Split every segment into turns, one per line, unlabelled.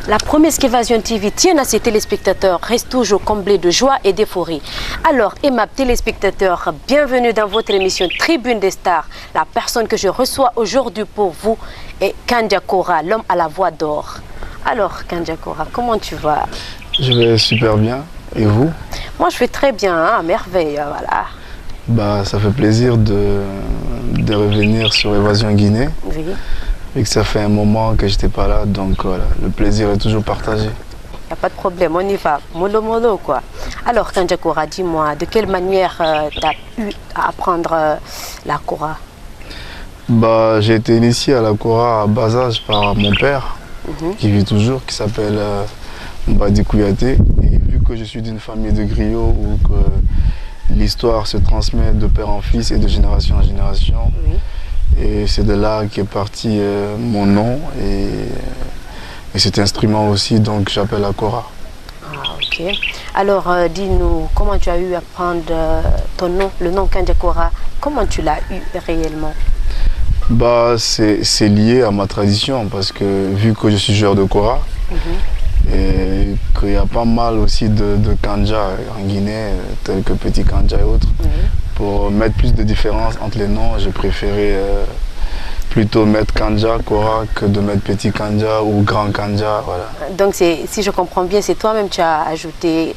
La promesse qu'Évasion TV tient à ses téléspectateurs reste toujours comblée de joie et d'euphorie. Alors, aimable téléspectateurs, bienvenue dans votre émission Tribune des Stars. La personne que je reçois aujourd'hui pour vous est Kandja Kora, l'homme à la voix d'or. Alors, Kandja Kora, comment tu vas?
Je vais super bien. Et vous?
Moi, je vais très bien, hein, à merveille, voilà.
Bah, ça fait plaisir de revenir sur Évasion Guinée.
Oui.
Et que ça fait un moment que je n'étais pas là, donc voilà, le plaisir est toujours partagé.
Il n'y a pas de problème, on y va, mollo mollo quoi. Alors Kandja Kora, dis-moi, de quelle manière tu as eu à apprendre la Kora?
Bah, j'ai été initié à la Kora à bas âge par mon père, qui vit toujours, qui s'appelle Mbadi Kouyaté. Et vu que je suis d'une famille de griots où que l'histoire se transmet de père en fils et de génération en génération,
Oui.
et c'est de là qu'est parti mon nom et cet instrument aussi, donc j'appelle la Kora.
Ah, ok. Alors dis-nous, comment tu as eu à prendre ton nom, le nom Kandja Kora, comment tu l'as eu réellement?
Bah, c'est lié à ma tradition parce que vu que je suis joueur de Kora, et qu'il y a pas mal aussi de Kandja en Guinée, tels que Petit Kandja et autres. Pour mettre plus de différence entre les noms, j'ai préféré plutôt mettre Kandja Kora que de mettre Petit Kandja ou Grand Kandja. Voilà.
Donc si je comprends bien, c'est toi-même qui as ajouté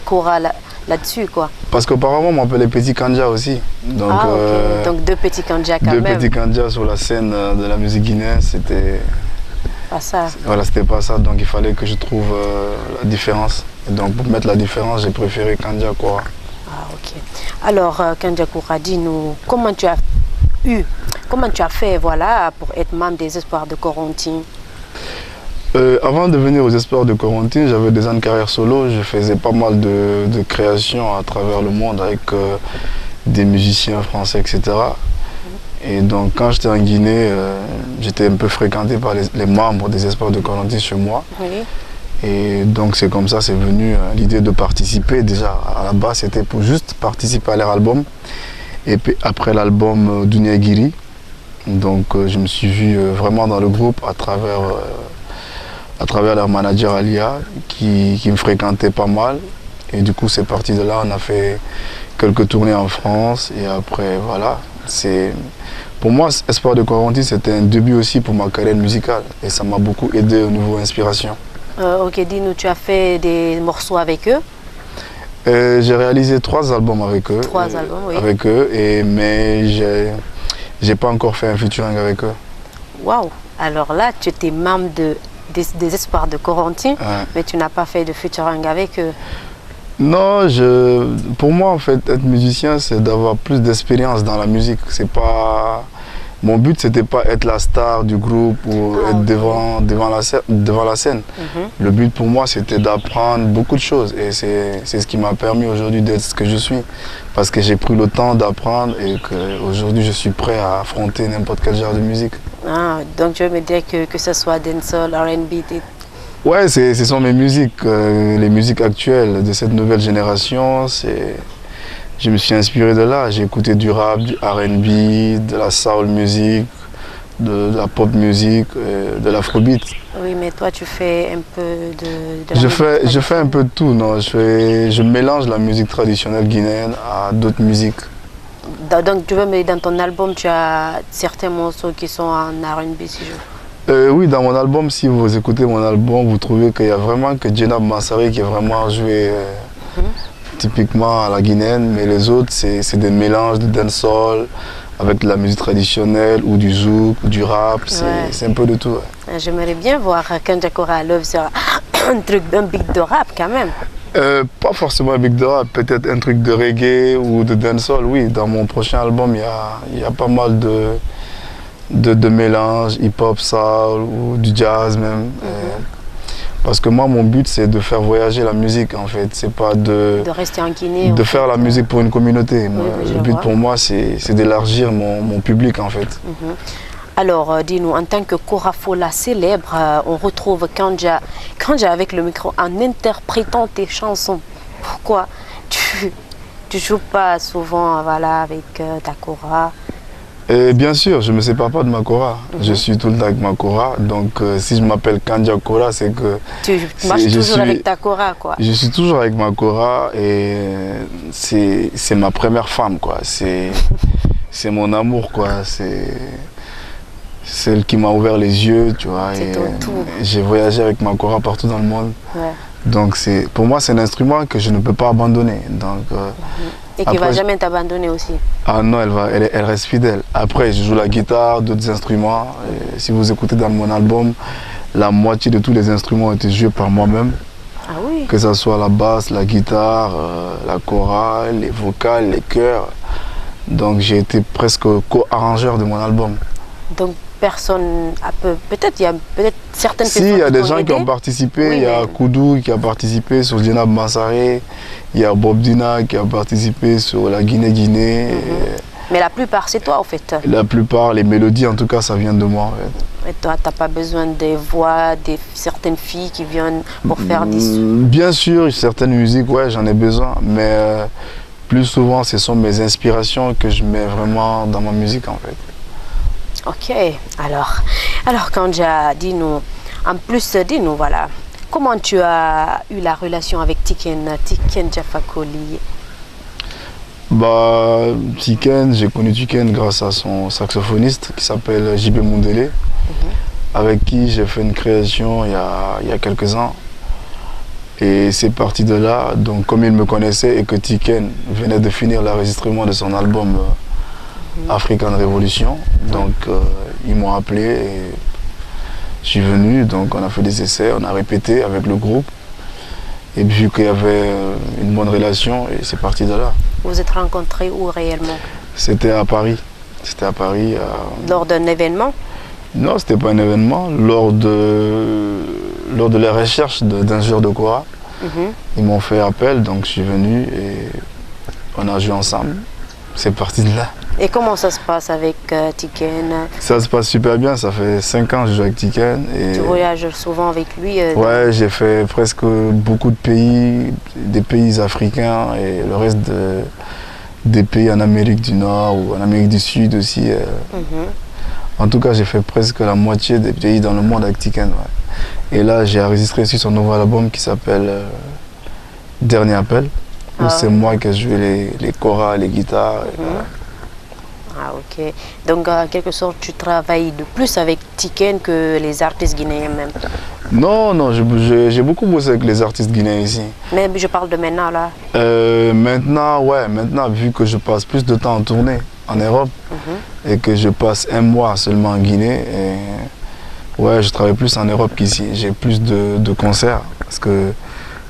Kora là-dessus quoi.
Parce qu'auparavant on m'appelait Petit Kandja aussi. Donc,
ok. Donc deux petits Kandja quand
deux
même.
Petits Kandja sur la scène de la musique guinéenne, c'était
pas ça.
Voilà, c'était pas ça, donc il fallait que je trouve la différence. Et donc pour mettre la différence, j'ai préféré Kandja Kora.
Ah, ok. Alors, Kandja Kora, dis-nous, comment tu as fait voilà, pour être membre des Espoirs de Corentin?
Avant de venir aux Espoirs de Corentin, j'avais des ans de carrière solo. Je faisais pas mal de créations à travers le monde avec des musiciens français, etc. Et donc quand j'étais en Guinée, j'étais un peu fréquenté par les membres des Espoirs de Corentin chez moi.
Oui.
Et donc c'est comme ça, c'est venu l'idée de participer. Déjà à la base c'était pour juste participer à leur album. Et puis après l'album Dunia Giri, donc je me suis vu vraiment dans le groupe à travers leur manager Alia qui me fréquentait pas mal. Et du coup c'est parti de là, on a fait quelques tournées en France et après voilà. Pour moi, Espoir de Corentin, c'était un début aussi pour ma carrière musicale et ça m'a beaucoup aidé au niveau inspiration.
Ok, dis-nous, tu as fait des morceaux avec eux?
J'ai réalisé 3 albums avec eux.
3 albums, oui.
Avec eux, mais j'ai pas encore fait un featuring avec eux.
Waouh! Alors là, tu étais membre des Espoirs de Corentin, mais tu n'as pas fait de featuring avec eux.
Non, pour moi, en fait, être musicien, c'est d'avoir plus d'expérience dans la musique. C'est pas... Mon but, c'était pas être la star du groupe ou être devant la scène. Le but pour moi, c'était d'apprendre beaucoup de choses. Et c'est ce qui m'a permis aujourd'hui d'être ce que je suis. Parce que j'ai pris le temps d'apprendre et qu'aujourd'hui, je suis prêt à affronter n'importe quel genre de musique.
Ah, donc tu veux me dire que ce soit dancehall, R&B,
ouais, ce sont mes musiques, les musiques actuelles de cette nouvelle génération. Je me suis inspiré de là. J'ai écouté du rap, du R&B, de la soul music, de la pop music, de l'afrobeat.
Oui, mais toi, tu fais un peu de
je fais un peu de tout. Non, je mélange la musique traditionnelle guinéenne à d'autres musiques.
Donc, tu veux me dire, dans ton album, tu as certains morceaux qui sont en R&B, si je veux.
Oui, dans mon album, si vous écoutez mon album, vous trouvez qu'il y a vraiment que Djenab Massari qui est vraiment joué typiquement à la guinéenne, mais les autres, c'est des mélanges de dancehall avec de la musique traditionnelle ou du zouk ou du rap, c'est un peu de tout. Ouais.
J'aimerais bien voir Kandja Kora à l'œuvre sur un beat de rap quand même.
Pas forcément un beat de rap, peut-être un truc de reggae ou de dancehall, oui. Dans mon prochain album, il y a pas mal de mélanges, hip-hop, soul ou du jazz même. Parce que moi, mon but, c'est de faire voyager la musique, en fait. C'est pas de
rester en Guinée.
De faire la musique pour une communauté. Le but pour moi, c'est d'élargir mon public, en fait.
Alors, dis-nous, en tant que Kora Fola célèbre, on retrouve Kandja avec le micro en interprétant tes chansons. Pourquoi tu joues pas souvent voilà, avec ta Kora?
Et bien sûr, je ne me sépare pas de ma Kora. Je suis tout le temps avec ma Kora. Donc, si je m'appelle Kandia Kora, c'est que...
Tu marches toujours avec ta Kora, quoi.
Je suis toujours avec ma Kora et c'est ma première femme, quoi. C'est mon amour, quoi. C'est celle qui m'a ouvert les yeux, tu vois. J'ai voyagé avec ma Kora partout dans le monde. Ouais. Donc, pour moi, c'est un instrument que je ne peux pas abandonner. Donc,
et qui ne va jamais t'abandonner aussi.
Ah non, elle reste fidèle. Après, je joue la guitare, d'autres instruments. Et si vous écoutez dans mon album, la moitié de tous les instruments ont été joués par moi-même.
Ah oui.
Que ce soit la basse, la guitare, la chorale, les vocales, les chœurs. Donc j'ai été presque co-arrangeur de mon album.
Donc personne peut-être il y a certaines
personnes. Si, il y a des gens qui ont participé. Oui, il y a Koudou qui a participé sur Djenab Massaré. Il y a Bob Dina qui a participé sur la Guinée-Guinée.
Mais la plupart, c'est toi, en fait.
La plupart, les mélodies, en tout cas, ça vient de moi, en fait.
Et toi, tu n'as pas besoin des voix, certaines filles qui viennent pour faire des...
Bien sûr, certaines musiques, ouais, j'en ai besoin. Mais plus souvent, ce sont mes inspirations que je mets vraiment dans ma musique, en fait.
Ok. Alors Kandia, dis-nous, en plus, dis-nous, voilà, comment tu as eu la relation avec Tiken Jah-Fakoly?
Bah, Tiken, j'ai connu Tiken grâce à son saxophoniste qui s'appelle JB Mundele, avec qui j'ai fait une création il y a quelques ans. Et c'est parti de là. Donc, comme il me connaissait et que Tiken venait de finir l'enregistrement de son album African Revolution, donc ils m'ont appelé et je suis venu. Donc, on a fait des essais, on a répété avec le groupe. Et vu qu'il y avait une bonne relation, et c'est parti de là.
Vous vous êtes rencontrés où réellement?
C'était à Paris. C'était à Paris.
Lors d'un événement?
Non, c'était pas un événement. Lors de la recherche d'un joueur de Kora, ils m'ont fait appel, donc je suis venu et on a joué ensemble. C'est parti de là.
Et comment ça se passe avec Tiken?
Ça se passe super bien, ça fait 5 ans que je joue avec Tiken. Et
tu voyages souvent avec lui?
Ouais, j'ai fait presque beaucoup de pays, des pays africains et le reste des pays en Amérique du Nord ou en Amérique du Sud aussi. En tout cas, j'ai fait presque la moitié des pays dans le monde avec Tiken. Ouais. Et là, j'ai enregistré aussi son nouvel album qui s'appelle Dernier Appel, où c'est moi qui ai joué les choras, les guitares.
Ah, ok. Donc, en quelque sorte, tu travailles de plus avec Tiken que les artistes guinéens même?
Non, j'ai beaucoup bossé avec les artistes guinéens ici.
Mais je parle de maintenant, là.
Maintenant, vu que je passe plus de temps en tournée en Europe et que je passe un mois seulement en Guinée, ouais, je travaille plus en Europe qu'ici. J'ai plus de concerts parce que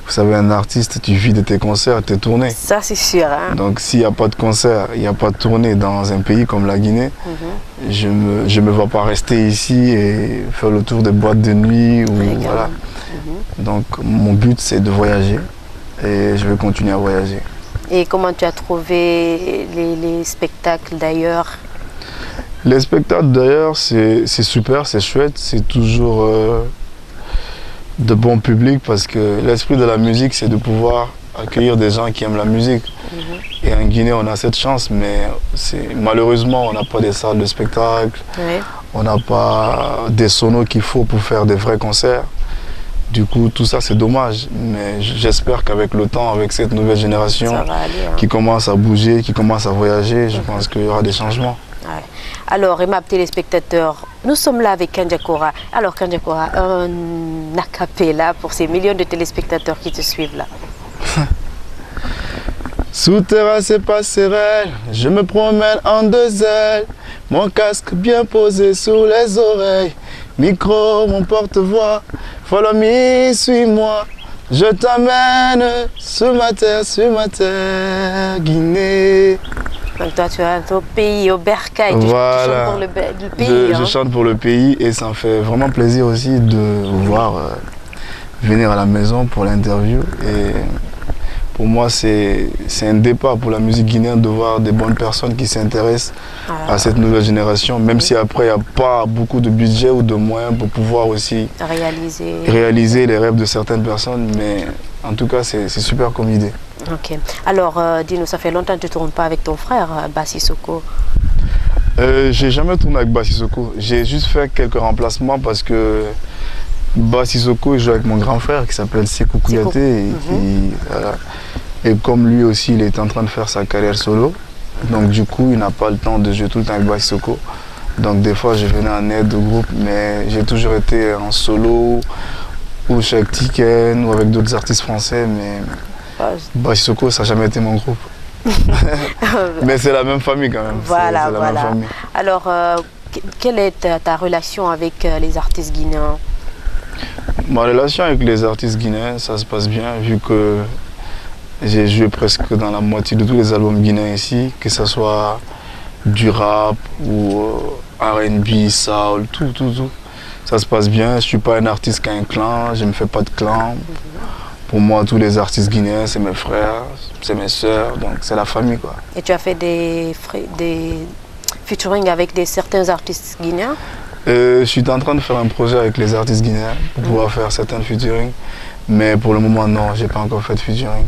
vous savez, un artiste, tu vis de tes concerts, tes tournées.
Ça, c'est sûr. Hein?
Donc, s'il n'y a pas de concert, il n'y a pas de tournée dans un pays comme la Guinée, je me vois pas rester ici et faire le tour des boîtes de nuit. Voilà. Donc, mon but, c'est de voyager et je vais continuer à voyager.
Et comment tu as trouvé les spectacles d'ailleurs?
Les spectacles d'ailleurs, c'est super, c'est chouette, c'est toujours... de bon public parce que l'esprit de la musique, c'est de pouvoir accueillir des gens qui aiment la musique. Et en Guinée, on a cette chance, mais malheureusement, on n'a pas des salles de spectacle, on n'a pas des sonos qu'il faut pour faire des vrais concerts. Du coup, tout ça, c'est dommage. Mais j'espère qu'avec le temps, avec cette nouvelle génération qui commence à bouger, qui commence à voyager, je pense qu'il y aura des changements.
Ouais. Alors, aimable téléspectateurs, nous sommes là avec Kandia Kora. Alors, Kandia Kora, un acapella pour ces millions de téléspectateurs qui te suivent là.
Sous terrasse et passerelle, je me promène en 2 ailes. Mon casque bien posé sous les oreilles. Micro, mon porte-voix. Follow me, suis-moi. Je t'amène sur ma terre, Guinée.
Donc toi, tu as ton pays au bercail, tu chantes pour le pays.
Je chante pour le pays et ça me fait vraiment plaisir aussi de vous voir venir à la maison pour l'interview. Et pour moi, c'est un départ pour la musique guinéenne de voir des bonnes personnes qui s'intéressent à cette nouvelle génération, même si après, il n'y a pas beaucoup de budget ou de moyens pour pouvoir aussi réaliser les rêves de certaines personnes. Mais en tout cas, c'est super comme idée.
Ok. Alors, dis-nous, ça fait longtemps que tu ne tournes pas avec ton frère, Bassi Soko?
J'ai jamais tourné avec Bass Sissoko. J'ai juste fait quelques remplacements parce que Bass Sissoko joue avec mon grand frère qui s'appelle Sékou Kouyaté. Voilà. Et comme lui aussi, il est en train de faire sa carrière solo. Donc du coup, il n'a pas le temps de jouer tout le temps avec Bass Sissoko. Donc des fois, je venais en aide au groupe, mais j'ai toujours été en solo ou chez Tiken ou avec d'autres artistes français. Mais Bass Sissoko, ça n'a jamais été mon groupe. Mais c'est la même famille quand même.
Voilà, voilà. Alors, quelle est ta relation avec les artistes guinéens?
Ma relation avec les artistes guinéens, ça se passe bien, vu que j'ai joué presque dans la moitié de tous les albums guinéens ici, que ce soit du rap ou R&B, soul, tout. Ça se passe bien. Je ne suis pas un artiste qui a un clan, je ne me fais pas de clan. Pour moi, tous les artistes guinéens, c'est mes frères, c'est mes soeurs, donc c'est la famille, quoi.
Et tu as fait des featuring avec certains artistes guinéens?
Je suis en train de faire un projet avec les artistes guinéens pour pouvoir faire certains featuring. Mais pour le moment, non, j'ai pas encore fait de featuring.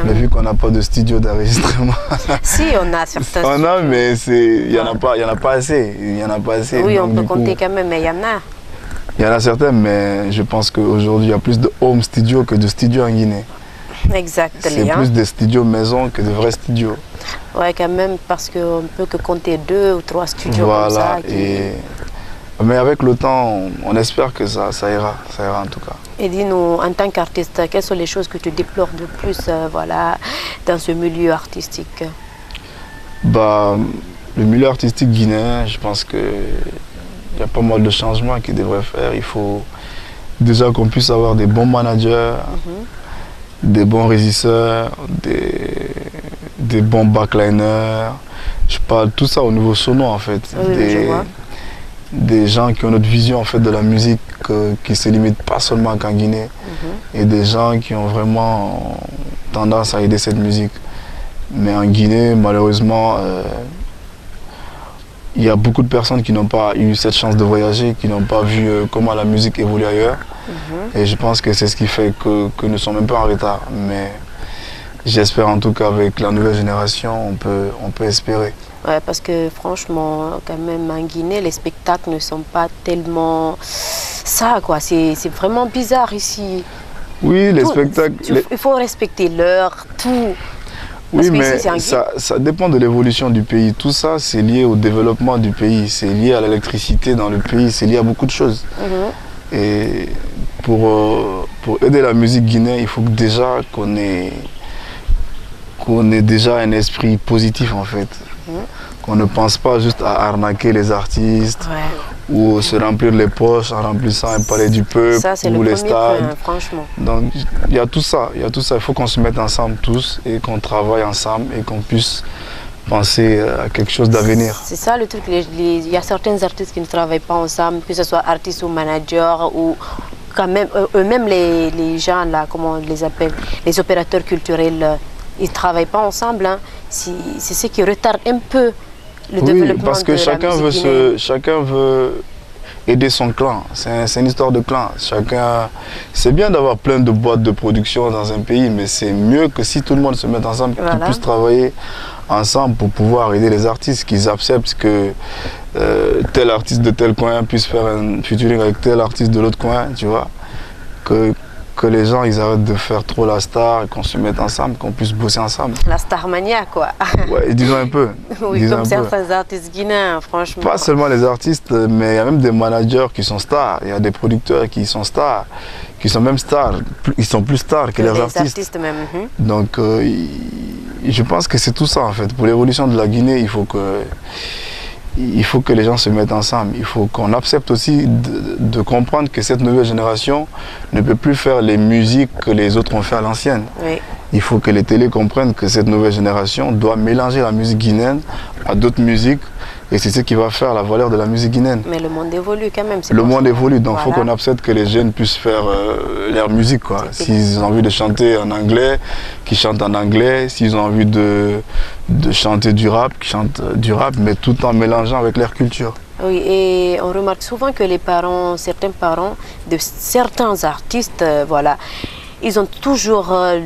Mais vu qu'on n'a pas de studio d'enregistrement.
Si, on a certains.
On a, mais il n'y en a pas assez.
Oui,
donc,
on peut compter quand même, mais il y en a.
Il y en a certains, mais je pense qu'aujourd'hui, il y a plus de home studio que de studio en Guinée.
Exactement.
C'est plus des studios maison que de vrais studios.
Ouais, quand même, parce qu'on ne peut que compter 2 ou 3 studios comme ça.
Mais avec le temps, on espère que ça ira en tout cas.
Et dis-nous, en tant qu'artiste, quelles sont les choses que tu déplores de plus dans ce milieu artistique?
Le milieu artistique guinéen, je pense qu'il y a pas mal de changements qu'il devrait faire. Il faut déjà qu'on puisse avoir des bons managers, des bons régisseurs, des bons backliners. Je parle tout ça au niveau sonore en fait.
Oui,
des gens qui ont notre vision en fait de la musique qui ne se limite pas seulement qu'en Guinée et des gens qui ont vraiment tendance à aider cette musique. Mais en Guinée, malheureusement, il y a beaucoup de personnes qui n'ont pas eu cette chance de voyager, qui n'ont pas vu comment la musique évolue ailleurs. Et je pense que c'est ce qui fait que nous ne sommes même pas en retard. Mais j'espère en tout qu'avec la nouvelle génération, on peut espérer.
Ouais, parce que franchement, quand même, en Guinée, les spectacles ne sont pas tellement ça, quoi. C'est vraiment bizarre ici.
Oui, les spectacles...
Il faut respecter l'heure, tout.
Oui, mais ça dépend de l'évolution du pays. Tout ça, c'est lié au développement du pays. C'est lié à l'électricité dans le pays. C'est lié à beaucoup de choses. Et pour aider la musique guinéenne, il faut que déjà qu'on ait déjà un esprit positif, en fait. Qu'on ne pense pas juste à arnaquer les artistes ou se remplir les poches en remplissant un palais du peuple ou les stades.
Franchement.
Donc il y a tout ça, il faut qu'on se mette ensemble tous et qu'on travaille ensemble et qu'on puisse penser à quelque chose d'avenir.
C'est ça le truc, il y a certains artistes qui ne travaillent pas ensemble, que ce soit artistes ou managers ou quand même eux-mêmes les gens là, comment on les appelle, les opérateurs culturels. Ils ne travaillent pas ensemble, hein. C'est ce qui retarde un peu le développement
parce que
de
chacun
la musique
chacun veut aider son clan. C'est une histoire de clan. C'est bien d'avoir plein de boîtes de production dans un pays, mais c'est mieux que si tout le monde se met ensemble, qu'ils puissent travailler ensemble pour pouvoir aider les artistes, qu'ils acceptent que tel artiste de tel coin puisse faire un featuring avec tel artiste de l'autre coin, tu vois. Que les gens ils arrêtent de faire trop la star, qu'on se mette ensemble, qu'on puisse bosser ensemble.
La starmania, quoi.
Ouais, disons un peu.
Oui, comme certains artistes guinéens, franchement.
Pas seulement les artistes, mais il y a même des managers qui sont stars. Il y a des producteurs qui sont stars, qui sont même stars. Ils sont plus stars que les artistes même. Donc, je pense que c'est tout ça, en fait. Pour l'évolution de la Guinée, il faut que les gens se mettent ensemble. Il faut qu'on accepte aussi de comprendre que cette nouvelle génération ne peut plus faire les musiques que les autres ont fait à l'ancienne. Il faut que les télés comprennent que cette nouvelle génération doit mélanger la musique guinéenne à d'autres musiques. Et c'est ce qui va faire la valeur de la musique guinéenne.
Mais le monde évolue quand même.
Le monde évolue, donc il faut qu'on accepte que les jeunes puissent faire leur musique. S'ils ont envie de chanter en anglais, qu'ils chantent en anglais. S'ils ont envie de chanter du rap, qu'ils chantent du rap, mais tout en mélangeant avec leur culture. Oui,
et on remarque souvent que les parents, certains parents de certains artistes, ils ont toujours un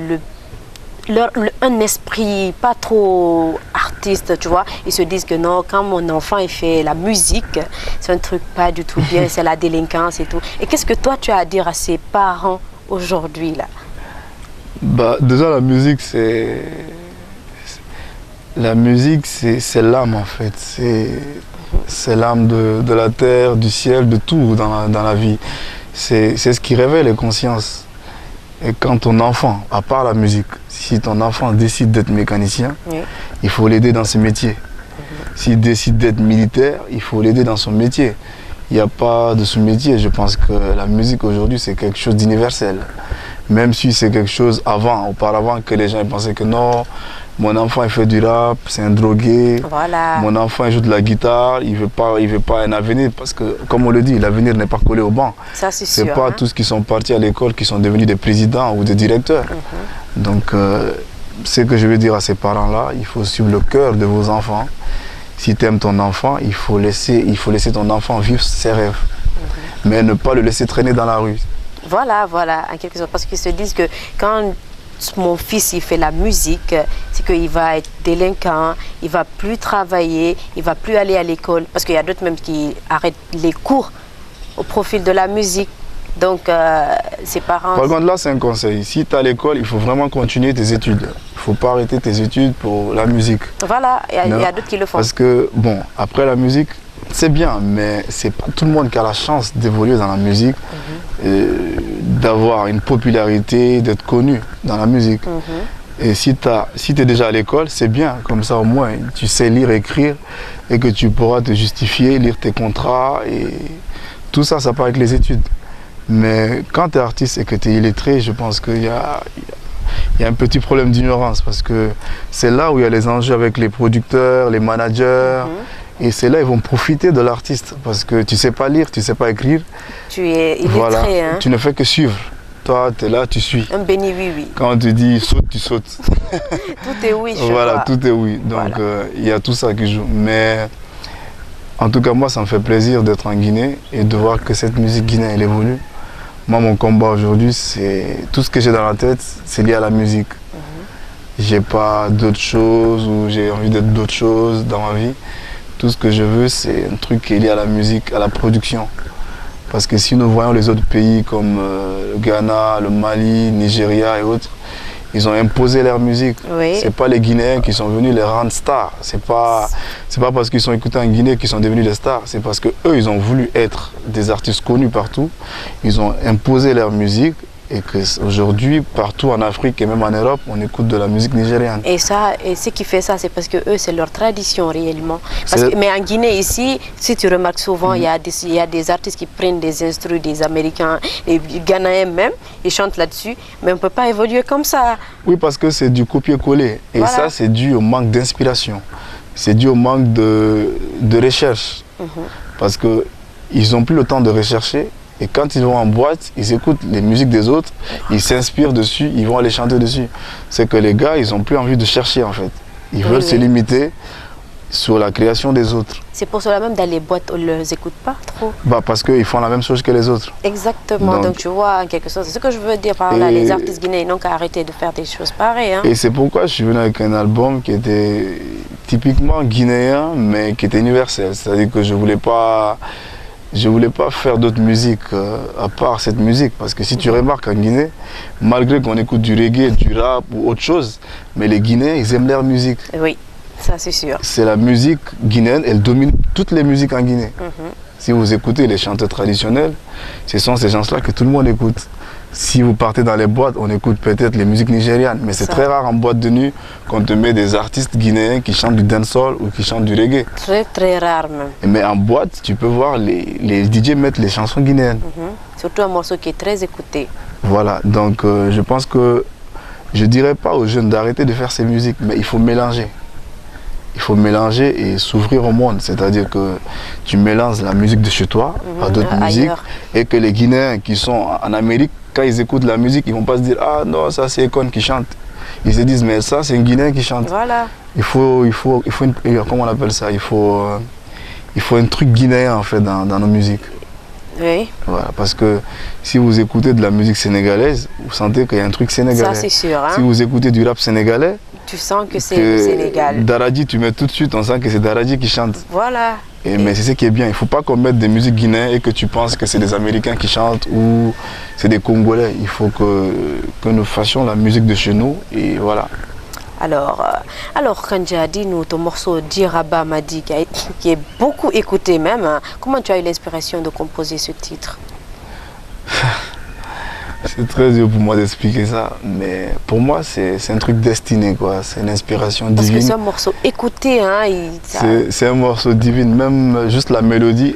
esprit pas trop artistique. artistes, tu vois, ils se disent que non, quand mon enfant il fait la musique, c'est un truc pas du tout bien, c'est la délinquance et tout. Et qu'est-ce que toi tu as à dire à ces parents aujourd'hui là?
Bah, déjà, la musique, c'est l'âme en fait. C'est l'âme de la terre, du ciel, de tout dans la vie. C'est ce qui réveille les consciences. Et quand ton enfant, à part la musique, si ton enfant décide d'être mécanicien, oui, il faut l'aider dans ce métier. S'il décide d'être militaire, il faut l'aider dans son métier. Il n'y a pas de sous-métier. Je pense que la musique aujourd'hui, c'est quelque chose d'universel. Même si c'est quelque chose auparavant, que les gens pensaient que non, mon enfant il fait du rap, c'est un drogué.
Voilà.
Mon enfant il joue de la guitare, il veut pas un avenir. Parce que, comme on le dit, l'avenir n'est pas collé au banc.
Ça, c'est
sûr. C'est pas
hein?
tous qui sont partis à l'école qui sont devenus des présidents ou des directeurs. Donc, ce que je veux dire à ces parents-là, il faut suivre le cœur de vos enfants. Si tu aimes ton enfant, il faut laisser ton enfant vivre ses rêves. Mais ne pas le laisser traîner dans la rue.
Voilà, en quelque sorte, parce qu'ils se disent que quand mon fils il fait la musique, c'est qu'il va être délinquant, il va plus travailler, il va plus aller à l'école, parce qu'il y a d'autres même qui arrêtent les cours au profit de la musique. Donc, ses parents...
Par contre, là, c'est un conseil. Si tu es à l'école, il faut vraiment continuer tes études. Il ne faut pas arrêter tes études pour la musique.
Voilà, il y a d'autres qui le font.
Parce que, bon, après la musique, c'est bien, mais c'est pas tout le monde qui a la chance d'évoluer dans la musique, d'avoir une popularité, d'être connu dans la musique. Et si tu es déjà à l'école, c'est bien, comme ça au moins tu sais lire, écrire et que tu pourras te justifier, lire tes contrats et tout ça, ça part avec les études. Mais quand tu es artiste et que tu es illettré, je pense qu'il y a un petit problème d'ignorance parce que c'est là où il y a les enjeux avec les producteurs, les managers. Et c'est là ils vont profiter de l'artiste parce que tu ne sais pas lire, tu ne sais pas écrire.
Tu es illettré,
voilà.
Hein?
Tu ne fais que suivre. Toi, tu es là, tu suis.
Un béni oui.
Quand on te dit saute, tu sautes.
Tout est oui, je
Voilà,
vois.
tout est oui. Donc, il y a tout ça qui joue. Mais en tout cas, moi, ça me fait plaisir d'être en Guinée et de voir que cette musique guinéenne, elle évolue. Moi, mon combat aujourd'hui, c'est tout ce que j'ai dans la tête, c'est lié à la musique. J'ai pas d'autres choses ou j'ai envie d'être d'autres choses dans ma vie. Tout ce que je veux, c'est un truc qui est lié à la musique, à la production. Parce que si nous voyons les autres pays comme le Ghana, le Mali, Nigeria et autres, ils ont imposé leur musique.
Oui.
C'est pas les Guinéens qui sont venus les rendre stars. C'est pas parce qu'ils sont écoutés en Guinée qu'ils sont devenus des stars. C'est parce que eux, ils ont voulu être des artistes connus partout. Ils ont imposé leur musique. Et qu'aujourd'hui, partout en Afrique et même en Europe, on écoute de la musique nigériane.
Et ce qui fait ça, c'est parce que eux, c'est leur tradition réellement. Mais en Guinée, ici, si tu remarques souvent, il y a des artistes qui prennent des instruments des Américains, des Ghanéens même, ils chantent là-dessus, mais on ne peut pas évoluer comme ça.
Oui, parce que c'est du copier-coller. Et voilà. Ça, c'est dû au manque d'inspiration. C'est dû au manque de recherche. Parce qu'ils n'ont plus le temps de rechercher. Et quand ils vont en boîte, ils écoutent les musiques des autres, ils s'inspirent dessus, ils vont aller chanter dessus. C'est que les gars, ils n'ont plus envie de chercher en fait. Ils veulent se limiter sur la création des autres.
C'est pour cela même dans les boîtes, on ne les écoute pas trop.
Parce qu'ils font la même chose que les autres.
Exactement, donc tu vois, en quelque sorte, c'est ce que je veux dire par là, les artistes guinéens n'ont qu'à arrêter de faire des choses pareilles. Hein.
Et c'est pourquoi je suis venu avec un album qui était typiquement guinéen, mais qui était universel. C'est-à-dire que je voulais pas faire d'autres musiques à part cette musique. Parce que si tu remarques en Guinée, malgré qu'on écoute du reggae, du rap ou autre chose, mais les Guinéens, ils aiment leur musique.
Oui, ça c'est sûr.
C'est la musique guinéenne, elle domine toutes les musiques en Guinée. Si vous écoutez les chanteurs traditionnels, ce sont ces gens-là que tout le monde écoute. Si vous partez dans les boîtes, on écoute peut-être les musiques nigérianes, mais c'est très rare en boîte de nuit qu'on te met des artistes guinéens qui chantent du dancehall ou qui chantent du reggae.
Très très rare même.
Mais en boîte, tu peux voir les DJ mettre les chansons guinéennes.
Surtout un morceau qui est très écouté.
Voilà, donc je pense que je ne dirais pas aux jeunes d'arrêter de faire ces musiques, mais il faut mélanger. Il faut mélanger et s'ouvrir au monde, c'est-à-dire que tu mélanges la musique de chez toi à d'autres musiques et que les Guinéens qui sont en Amérique, quand ils écoutent la musique, ils ne vont pas se dire « Ah non, ça c'est Akon qui chante ». Ils se disent « Mais ça c'est un Guinéen qui chante ».
Voilà.
Il faut comment on appelle ça, il faut un truc guinéen en fait dans nos musiques.
Oui.
Voilà, parce que si vous écoutez de la musique sénégalaise, vous sentez qu'il y a un truc sénégalais.
Ça, c'est sûr. Hein?
Si vous écoutez du rap sénégalais,
tu sens que c'est le Sénégal.
Daradi, tu mets tout de suite, on sent que c'est Daradi qui chante.
Voilà.
Mais c'est ce qui est bien. Il ne faut pas qu'on mette des musiques guinéennes et que tu penses que c'est des Américains qui chantent ou c'est des Congolais. Il faut que nous fassions la musique de chez nous et voilà.
Alors Kandja, dis-nous ton morceau Djiraba Madi qui est beaucoup écouté même. Hein. Comment tu as eu l'inspiration de composer ce titre?
C'est très dur pour moi d'expliquer ça, mais pour moi c'est un truc destiné, quoi. C'est une inspiration divine.
Parce que c'est un morceau écouté, hein.
C'est un morceau divin, même juste la mélodie,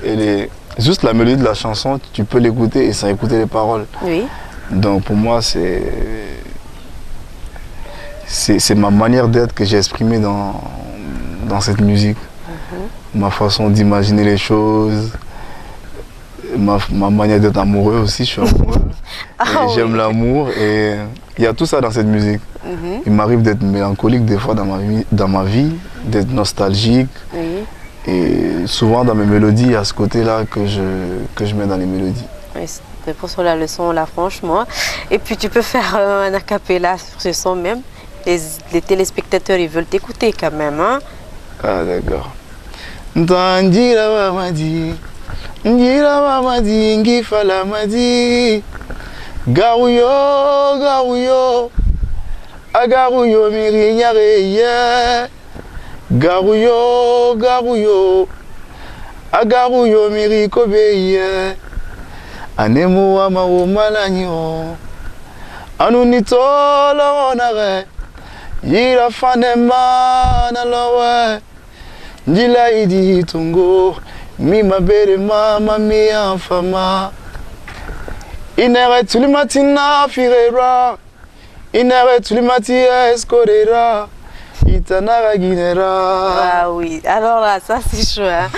juste la mélodie de la chanson, tu peux l'écouter et sans écouter les paroles.
Oui.
Donc pour moi c'est ma manière d'être que j'ai exprimée dans cette musique. Ma façon d'imaginer les choses, ma manière d'être amoureux aussi, je suis amoureux. J'aime l'amour et il y a tout ça dans cette musique. Il m'arrive d'être mélancolique des fois dans ma vie, d'être nostalgique. Et souvent dans mes mélodies, il y a ce côté-là que je mets dans les mélodies.
Oui, c'est pour cela le son là, franchement. Et puis tu peux faire un acapella sur ce son même. Les téléspectateurs, ils veulent t'écouter quand même. Hein?
Ah d'accord. Ndandira Madi, Ndira Madi, Ngifala Madi, Garouyo, Garouyo, Agarouyo, Mirinyare, Garouyo, Garouyo, Agarouyo, Mirikobeye, Anemo Amao Malanyo, Anunito Lonare, Yira Fanema Nalowe. Njila idi tungo, mi mabere mama mi enfama. Inere tulimatina firera, inere tulimati escorera, itanara guinera.
Ah oui, alors là, ça c'est chaud. Hein?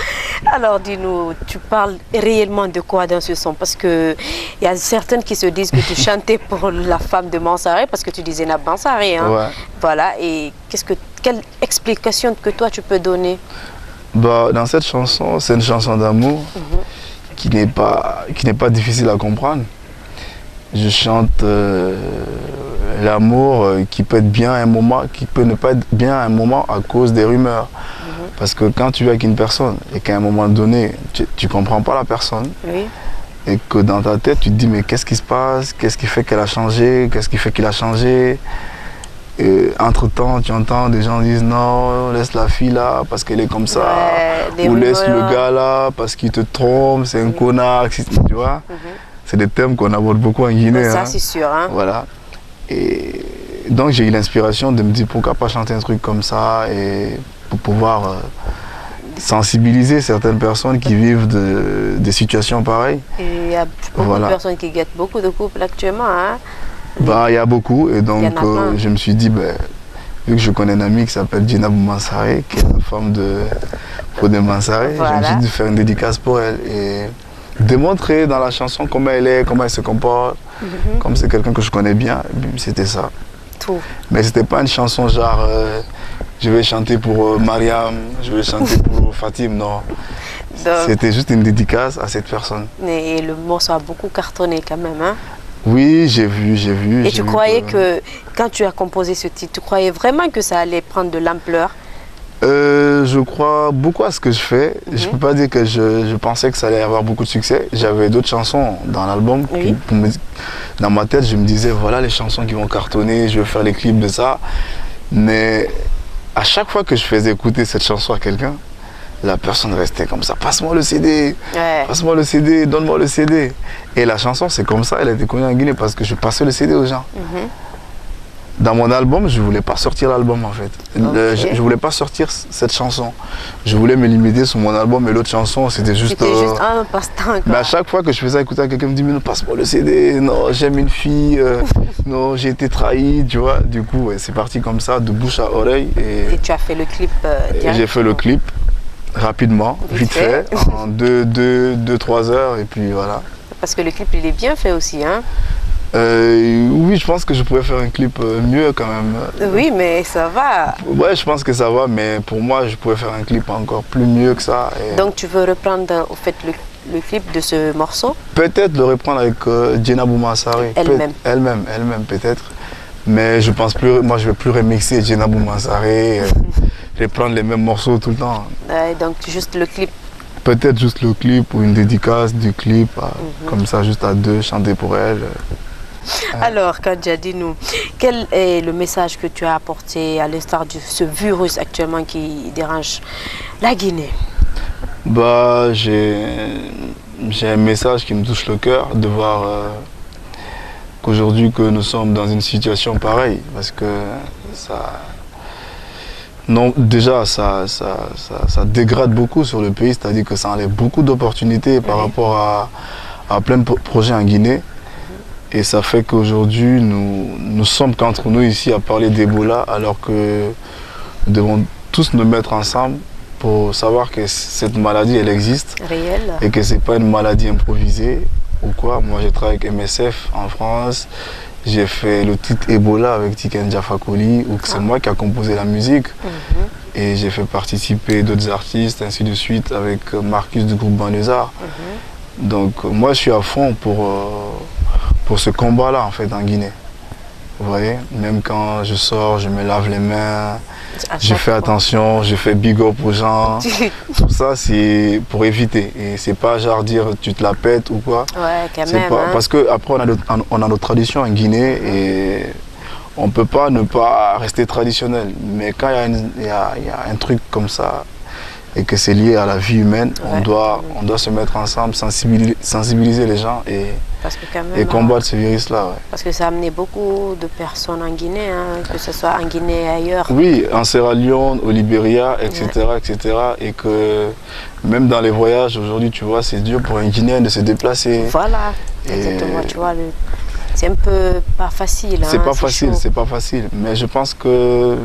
Alors dis-nous, tu parles réellement de quoi dans ce son? Parce qu'il y a certaines qui se disent que tu chantais pour la femme de Mansaré, parce que tu disais Nab Mansaré. Hein? Ouais. Voilà, et quelle explication que toi tu peux donner?
Bah, dans cette chanson, c'est une chanson d'amour qui n'est pas difficile à comprendre. Je chante l'amour qui peut être bien à un moment, qui peut ne pas être bien à un moment à cause des rumeurs. Parce que quand tu es avec une personne et qu'à un moment donné, tu ne comprends pas la personne, et que dans ta tête, tu te dis mais qu'est-ce qui se passe? Qu'est-ce qui fait qu'elle a changé? Qu'est-ce qui fait qu'il a changé? Entre-temps, tu entends des gens disent non, laisse la fille là parce qu'elle est comme ça, ou laisse le gars là parce qu'il te trompe, c'est un connard, tu vois. C'est des thèmes qu'on aborde beaucoup en Guinée.
Ça, c'est sûr. Hein.
Voilà. Et donc j'ai eu l'inspiration de me dire pourquoi pas chanter un truc comme ça et pour pouvoir sensibiliser certaines personnes qui vivent des situations pareilles.
Et il y a beaucoup de personnes qui guettent beaucoup de couples actuellement. Hein.
Bah, il y a beaucoup et donc je me suis dit, vu que je connais un ami qui s'appelle Djinab Mansaré, qui est la femme de Fodé Mansaré, je me suis dit de faire une dédicace pour elle et démontrer dans la chanson comment elle est, comment elle se comporte, comme c'est quelqu'un que je connais bien, c'était ça.
Tout.
Mais c'était pas une chanson genre je vais chanter pour Mariam, je vais chanter pour Fatim, non. C'était juste une dédicace à cette personne.
Et le morceau a beaucoup cartonné quand même, hein?
Oui, j'ai vu.
Et tu croyais que quand tu as composé ce titre, tu croyais vraiment que ça allait prendre de l'ampleur?
Je crois beaucoup à ce que je fais. Je ne peux pas dire que je pensais que ça allait avoir beaucoup de succès. J'avais d'autres chansons dans l'album. Dans ma tête, je me disais, voilà les chansons qui vont cartonner, je vais faire les clips de ça. Mais à chaque fois que je faisais écouter cette chanson à quelqu'un, la personne restait comme ça, passe-moi le CD, passe-moi le CD, donne-moi le CD. Et la chanson, c'est comme ça, elle a été connue en Guinée parce que je passais le CD aux gens. Dans mon album, je ne voulais pas sortir l'album en fait. Je ne voulais pas sortir cette chanson. Je voulais me limiter sur mon album et l'autre chanson, c'était juste
un passe-temps.
Mais à chaque fois que je faisais écouter à quelqu'un, me dit, mais non, passe-moi le CD, non, j'aime une fille, non, j'ai été trahi, tu vois. Du coup, c'est parti comme ça, de bouche à oreille. Et
tu as fait le clip
j'ai fait le clip. Rapidement, vite fait, en 2-3 heures et puis voilà.
Parce que le clip il est bien fait aussi, hein?
Oui, je pense que je pourrais faire un clip mieux quand même.
Oui, mais ça va.
Ouais, je pense que ça va, mais pour moi, je pourrais faire un clip encore plus mieux que ça.
Donc tu veux reprendre au fait le clip de ce morceau?
Peut-être le reprendre avec Jenna Boumassaré. Elle-même peut-être. Mais je pense plus, moi je vais plus remixer Jenna Boumassaré, reprendre les mêmes morceaux tout le temps.
Donc juste le clip?
Peut-être juste le clip ou une dédicace du clip, comme ça juste à deux, chanter pour elle.
Alors Kandja, dis-nous, quel est le message que tu as apporté à l'instar de ce virus actuellement qui dérange la Guinée?
Bah, j'ai un message qui me touche le cœur de voir qu'aujourd'hui que nous sommes dans une situation pareille, parce que ça, non, déjà ça dégrade beaucoup sur le pays, c'est-à-dire que ça enlève beaucoup d'opportunités par rapport à plein de projets en Guinée. Et ça fait qu'aujourd'hui nous sommes qu'entre nous ici à parler d'Ebola, alors que nous devons tous nous mettre ensemble pour savoir que cette maladie elle existe.
Réelle. Et
que c'est pas une maladie improvisée ou quoi. Moi j'ai travaillé avec MSF en France, j'ai fait le titre Ebola avec Tiken Jah Fakoly, où c'est moi qui a composé la musique. Et j'ai fait participer d'autres artistes, ainsi de suite, avec Marcus du groupe Banlieusard. Donc moi je suis à fond pour ce combat-là en fait en Guinée. Vous voyez, même quand je sors, je me lave les mains, je fais attention, je fais big up aux gens. Tout ça, c'est pour éviter. Et c'est pas genre dire tu te la pètes ou quoi.
Ouais, quand même.
Pas, parce qu'après, on a notre tradition en Guinée et on ne peut pas ne pas rester traditionnel. Mais quand il y a un truc comme ça et que c'est lié à la vie humaine, on doit se mettre ensemble, sensibiliser les gens et combattre ce virus-là. Ouais.
Parce que ça a amené beaucoup de personnes en Guinée, que ce soit en Guinée et ailleurs.
Oui, en Sierra Leone, au Libéria, etc., etc. Et que même dans les voyages, aujourd'hui, tu vois, c'est dur pour un Guinéen de se déplacer.
Voilà, exactement, tu vois, c'est un peu pas facile.
C'est pas facile, c'est pas facile. Mais je pense que,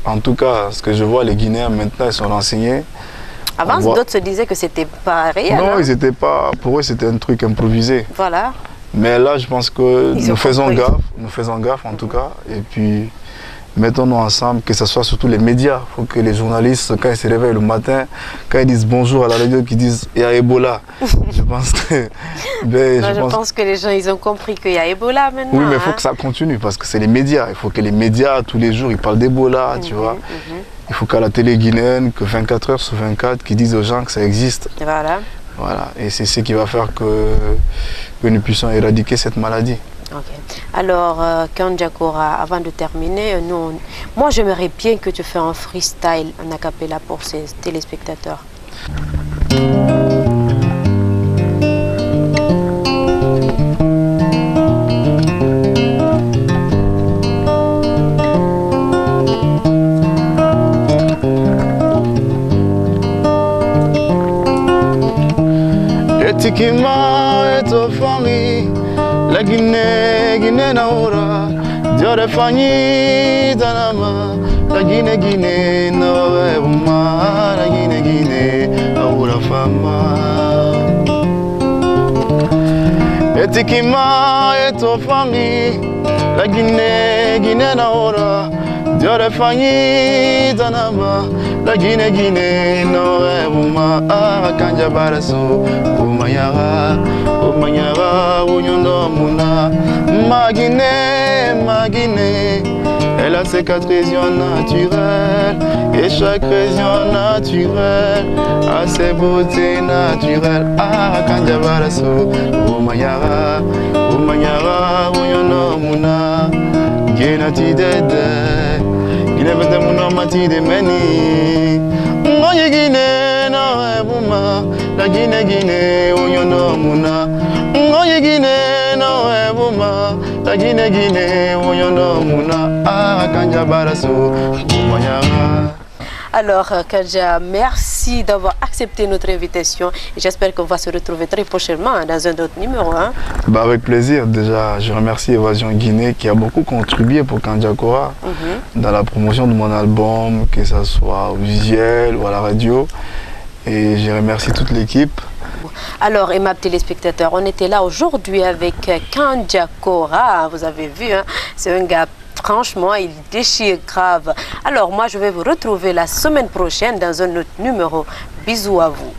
en tout cas, ce que je vois, les Guinéens, maintenant, ils sont renseignés.
Avant, d'autres se disaient que c'était pas réel.
Non, ils étaient pas. Pour eux, c'était un truc improvisé.
Voilà.
Mais là, je pense que nous faisons gaffe en tout cas. Et puis, mettons-nous ensemble, que ce soit surtout les médias. Il faut que les journalistes, quand ils se réveillent le matin, quand ils disent bonjour à la radio, qu'ils disent il y a Ebola. Je pense que.
Je pense que les gens, ils ont compris qu'il y a Ebola maintenant.
Oui, mais il faut que ça continue parce que c'est les médias. Il faut que les médias, tous les jours, ils parlent d'Ebola, tu vois. Il faut qu'à la télé guinéenne, que 24 heures sur 24, qu'ils disent aux gens que ça existe.
Voilà.
Voilà. Et c'est ce qui va faire que nous puissions éradiquer cette maladie.
Ok. Alors, Kandja Kora, avant de terminer, moi j'aimerais bien que tu fasses un freestyle en acapella pour ces téléspectateurs.
Tikima eto fangi la Guinée naura diore fangi tanama la Guinée no ma la Guinée aura fama Tikima eto fangi la Guinée naura diore fangi tanama la Guinée no ma Kandja baraso Omayara, Onyondo Muna, ma Guinée, elle a ses 4 régions naturelles, et chaque région naturelle a ses beautés naturelles. Kandja baraso, Omayara, Onyondo Muna, Genati Dede, Ginevete Muna Mati de Meni, Moye Guinée, no Ebuma. La Guinée, Onyondo Muna. Ngoye Guinée, no Ebuma. La Guinée, Onyondo Muna. Kandja baraso, Omayara.
Alors, Kandja, merci d'avoir accepté notre invitation. Et j'espère qu'on va se retrouver très prochainement dans un autre numéro.
Bah avec plaisir. Déjà, je remercie Évasion Guinée qui a beaucoup contribué pour Kandja Kora dans la promotion de mon album, que ce soit au visuel ou à la radio. Et je remercie toute l'équipe.
Alors, aimables téléspectateurs, on était là aujourd'hui avec Kandja Kora. Vous avez vu, c'est un gars, franchement, il déchire grave. Alors, moi, je vais vous retrouver la semaine prochaine dans un autre numéro. Bisous à vous.